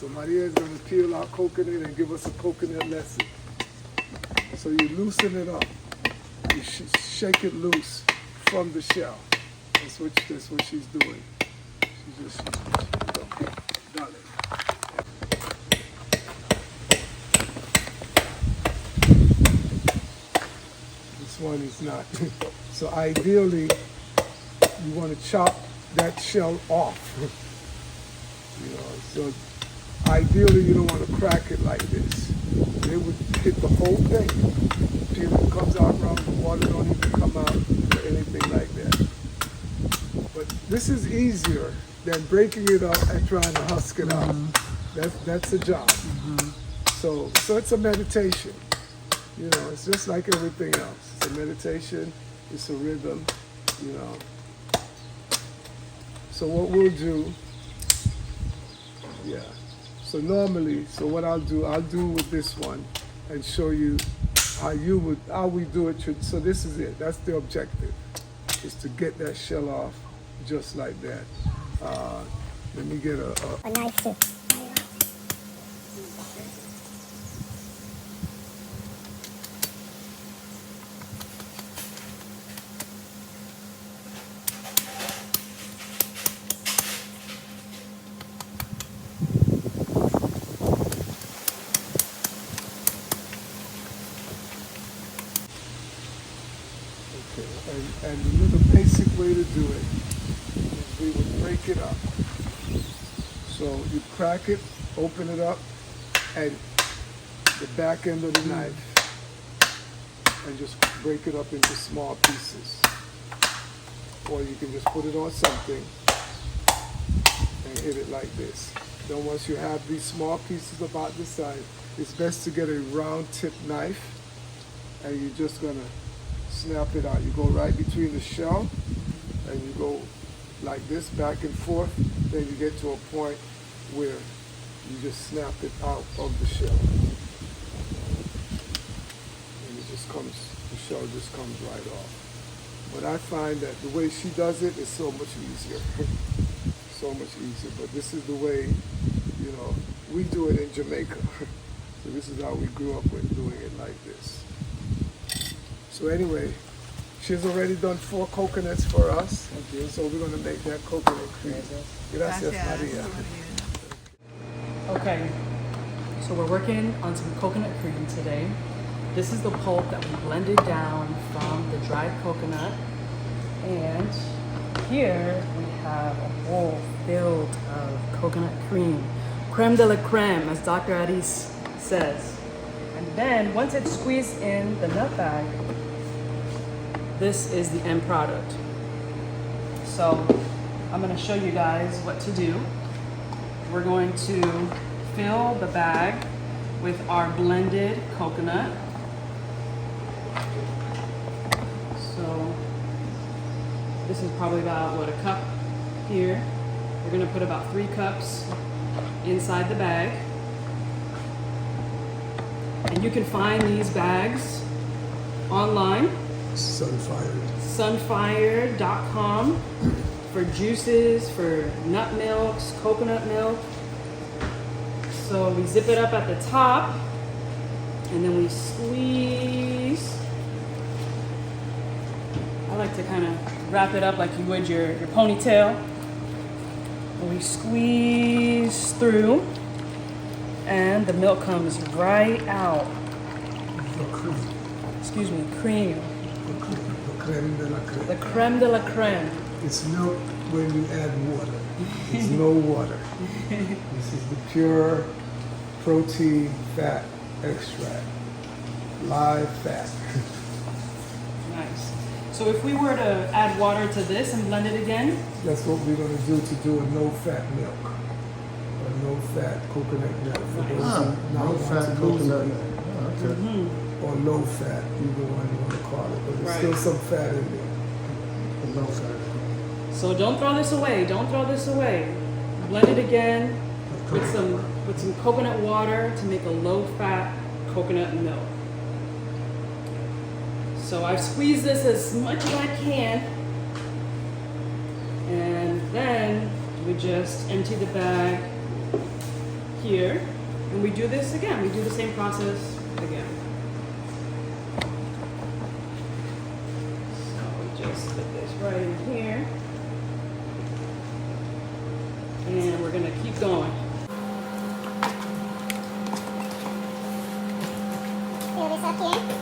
So Maria is going to peel our coconut and give us a coconut lesson. So you loosen it up. You shake it loose from the shell. That's what she's doing. She's okay, got it. This one is not. So ideally, you want to chop that shell off. You know, so ideally you don't want to crack it like this. It would hit the whole thing. Peeling comes out wrong, the water don't even come out or anything like that. But this is easier than breaking it up and trying to husk it out. That's a job. So it's a meditation. You know, it's just like everything else. It's a meditation, it's a rhythm, you know. So what we'll do, yeah. So normally, what I'll do with this one and show you how we do it. So this is it. That's the objective, is to get that shell off just like that. Let me get a knife too. And the little basic way to do it is we would break it up. So you crack it, open it up, and the back end of the knife, and just break it up into small pieces. Or you can just put it on something and hit it like this. Then once you have these small pieces about this size, it's best to get a round tip knife, and you're just gonna snap it out. You go right between the shell and you go like this back and forth. Then you get to a point where you just snap it out of the shell. And it just comes, the shell just comes right off. But I find that the way she does it is so much easier. So much easier. But this is the way, you know, we do it in Jamaica. So this is how we grew up with doing it like this. So anyway, she's already done 4 coconuts for us. Thank you. So we're going to make that coconut cream. Gracias, Maria. Okay, so we're working on some coconut cream today. This is the pulp that we blended down from the dried coconut. And here we have a bowl filled of coconut cream. Creme de la creme, as Dr. Aris says. And then once it's squeezed in the nut bag, this is the end product. So I'm gonna show you guys what to do. We're going to fill the bag with our blended coconut. So this is probably about, what, a cup here. We're gonna put about 3 cups inside the bag. And you can find these bags online. Sunfired.com for juices, for nut milks, coconut milk. So we zip it up at the top and then we squeeze. I like to kind of wrap it up like you would your ponytail. And we squeeze through and the milk comes right out. Excuse me, cream. Creme de la creme. The creme de la creme. It's milk when you add water. There's no water. This is the pure protein fat extract. Live fat. Nice. So if we were to add water to this and blend it again? That's what we're going to do to do a no-fat milk. A no-fat coconut milk. For those who no-fat coconut milk. Oh, okay. Or low fat, either one you want to call it, but there's still some fat in there. Low fat. So don't throw this away. Don't throw this away. Blend it again with some coconut water to make a low-fat coconut milk. So I've squeezed this as much as I can, and then we just empty the bag here. And we do this again. We do the same process again. So we just put this right in here. And we're gonna keep going. Fill this up here.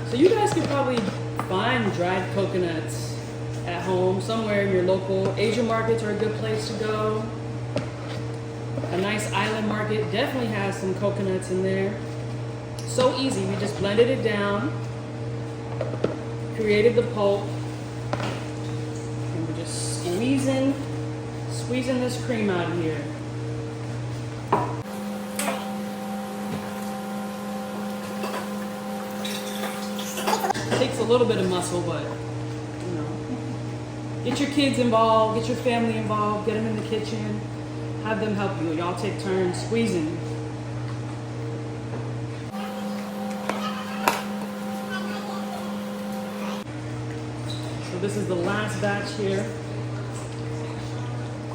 So you guys can probably find dried coconuts at home, somewhere in your local. Asian markets are a good place to go. A nice island market definitely has some coconuts in there. So easy, we just blended it down, created the pulp, and we're just squeezing this cream out of here. Takes a little bit of muscle, but you know, get your kids involved, get your family involved, get them in the kitchen, have them help you. Y'all take turns squeezing. So this is the last batch here.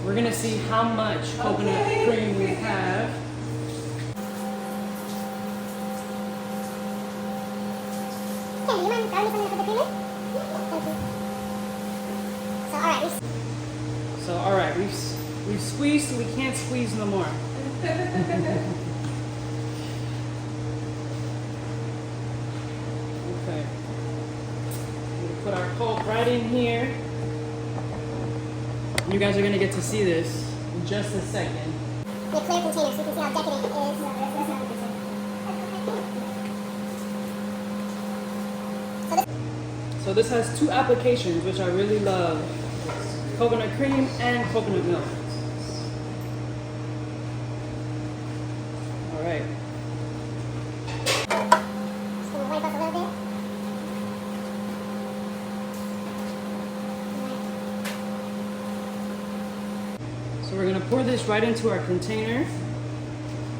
We're gonna see how much coconut cream we have. Okay, you mind grabbing some of the creamer? Thank you. So, all right, we've squeezed so we can't squeeze no more. Okay. We'll put our pulp right in here. You guys are gonna get to see this in just a second. in a clear container so you can see how decadent it is. So this has two applications, which I really love. Coconut cream and coconut milk. All right. Just gonna wipe up a little bit. So we're gonna pour this right into our container.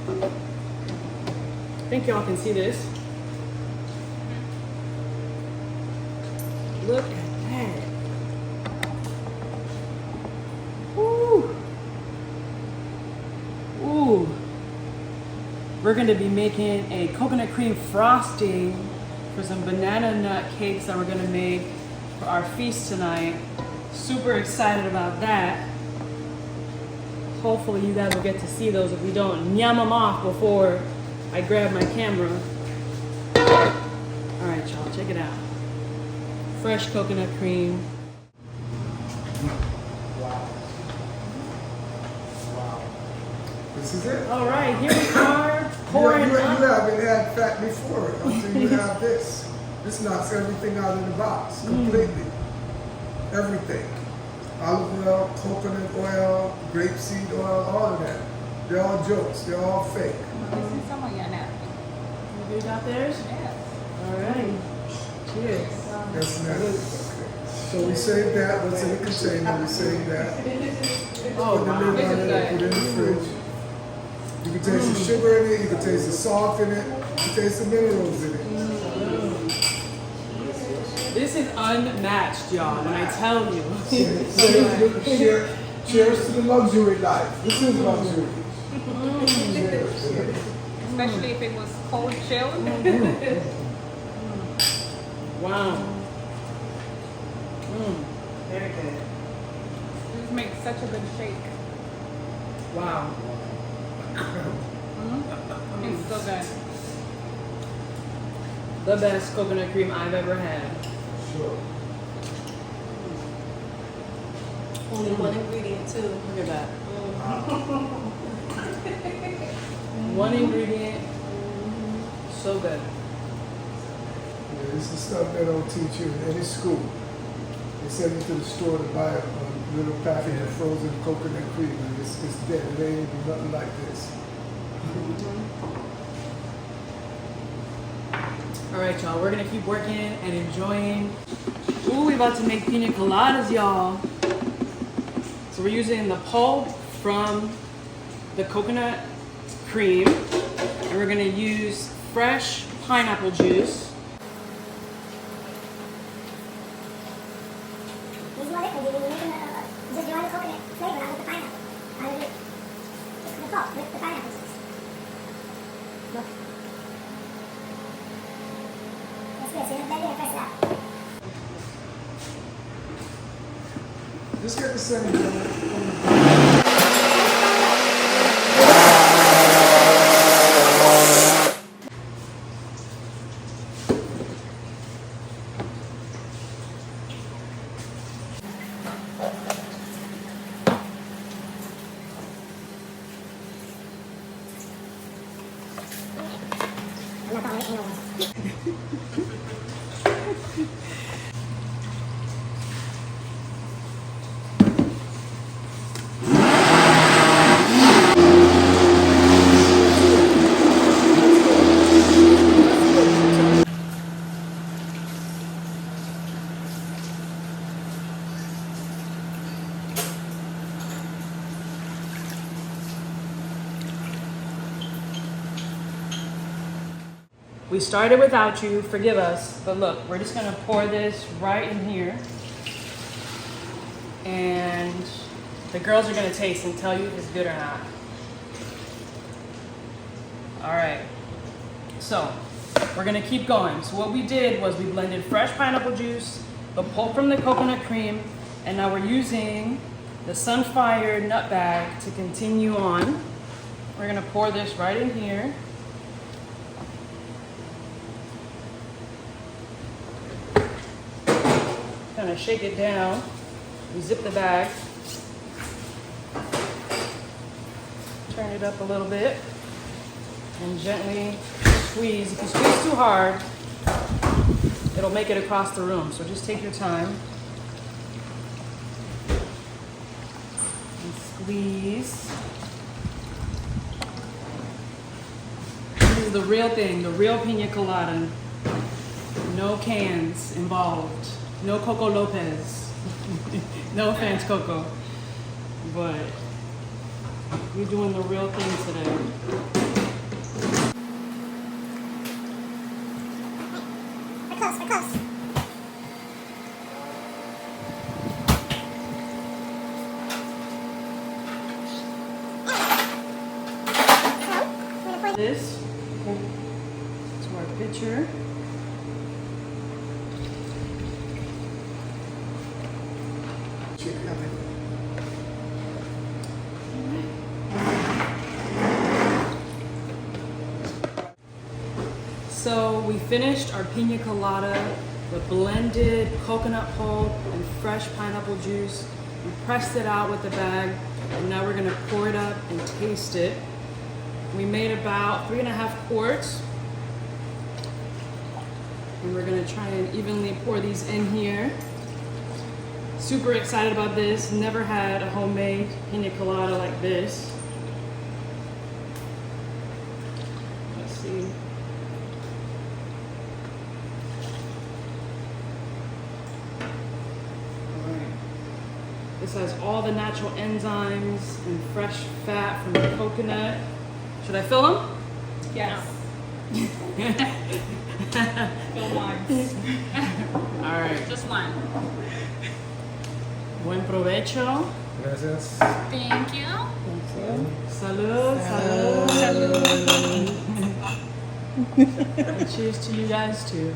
I think y'all can see this. Look at that. Ooh. Ooh. We're gonna be making a coconut cream frosting for some banana nut cakes that we're gonna make for our feast tonight. Super excited about that. Hopefully you guys will get to see those if we don't yum them off before I grab my camera. All right, y'all, check it out. Fresh coconut cream. Wow. Wow. This is it. All right, here we are pouring You up. haven't had fat before until you have this. This knocks everything out of the box completely. Everything. Olive oil, coconut oil, grapeseed oil, all of that. They're all jokes. They're all fake. This is some of your napkins. You got theirs? Yes. All right. Cheers. That's not it. Okay. So we save that. What's in the container? We save that. Oh, Put the wow. lid on it and put it in the fridge. You can taste the sugar in it. You can taste the salt in it. You can taste the minerals in it. This is unmatched, y'all, when I tell you. Cheers to the luxury life. This is luxury. Cheers. Especially if it was cold chilled. Wow. Very good. This makes such a good shake. Wow. It's so good. The best coconut cream I've ever had. Sure. Only one ingredient too. Look at that. One ingredient. So good. Yeah, this is stuff they don't teach you in any school. They send you to the store to buy a little package of frozen coconut cream, and it's dead. It ain't even nothing like this. All right, y'all, we're gonna keep working and enjoying. Ooh, we about to make pina coladas, y'all. So we're using the pulp from the coconut cream, and we're gonna use fresh pineapple juice. This is what it can do when you make with the pineapples. Look. That's good. So you're blending and press it up. Just get the same. I'm not calling it anal. We started without you, forgive us, but look, we're just gonna pour this right in here. And the girls are gonna taste and tell you if it's good or not. All right, so we're gonna keep going. So what we did was we blended fresh pineapple juice, the pulp from the coconut cream, and now we're using the Sunfired nut bag to continue on. We're gonna pour this right in here. Kind of shake it down. We zip the bag. Turn it up a little bit and gently squeeze. If you squeeze too hard, it'll make it across the room. So just take your time and squeeze. This is the real thing, the real piña colada. No cans involved. No Coco Lopez. No offense, Coco. But we're doing the real thing today. We're close, we're close. This to our pitcher. So we finished our piña colada with blended coconut pulp and fresh pineapple juice. We pressed it out with the bag, and now we're gonna pour it up and taste it. We made about 3.5 quarts. And we're gonna try and evenly pour these in here. Super excited about this. Never had a homemade piña colada like this. Let's see. This has all the natural enzymes and fresh fat from the coconut. Should I fill them? Yes. Fill one. All right. Just one. Buen provecho. Gracias. Thank you. Salud. Salud. And cheers to you guys too.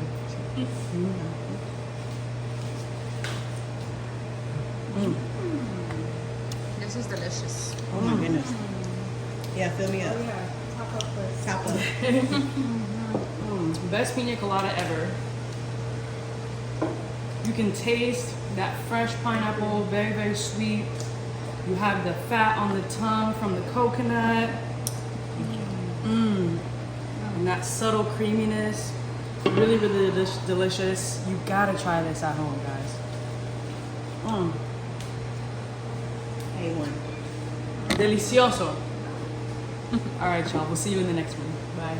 This is delicious. Oh my goodness. Yeah, fill me up. Yeah. Top up. Best piña colada ever. You can taste that fresh pineapple, very, very sweet. You have the fat on the tongue from the coconut. And that subtle creaminess. Really, really delicious. You gotta try this at home, guys. A1. Delicioso. All right, y'all. We'll see you in the next one. Bye.